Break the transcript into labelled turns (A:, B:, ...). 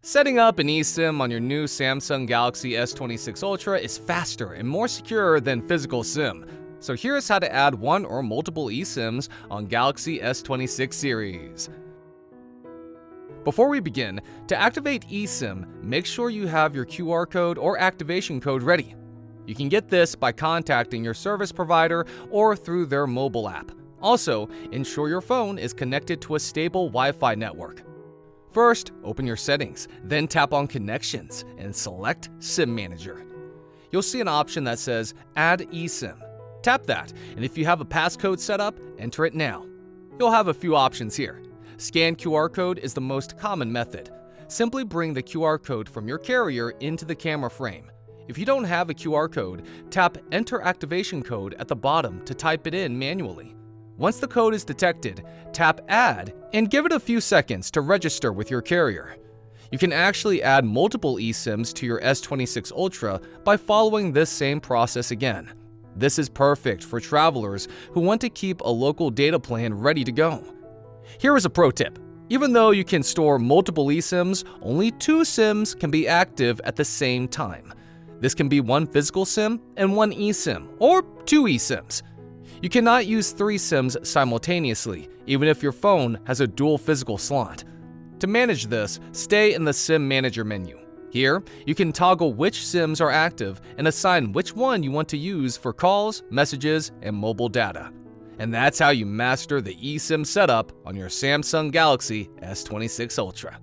A: Setting up an eSIM on your new Samsung Galaxy S26 Ultra is faster and more secure than physical SIM. So here's how to add one or multiple eSIMs on Galaxy S26 series. Before we begin, to activate eSIM, make sure you have your QR code or activation code ready. You can get this by contacting your service provider or through their mobile app. Also, ensure your phone is connected to a stable Wi-Fi network. First, open your settings, then tap on Connections and select SIM Manager. You'll see an option that says Add eSIM. Tap that, and if you have a passcode set up, enter it now. You'll have a few options here. Scan QR code is the most common method. Simply bring the QR code from your carrier into the camera frame. If you don't have a QR code, tap Enter Activation Code at the bottom to type it in manually. Once the code is detected, tap Add and give it a few seconds to register with your carrier. You can actually add multiple eSIMs to your S26 Ultra by following this same process again. This is perfect for travelers who want to keep a local data plan ready to go. Here is a pro tip. Even though you can store multiple eSIMs, only 2 SIMs can be active at the same time. This can be one physical SIM and one eSIM, or 2 eSIMs. You cannot use 3 SIMs simultaneously, even if your phone has a dual physical slot. To manage this, stay in the SIM Manager menu. Here, you can toggle which SIMs are active and assign which one you want to use for calls, messages, and mobile data. And that's how you master the eSIM setup on your Samsung Galaxy S26 Ultra.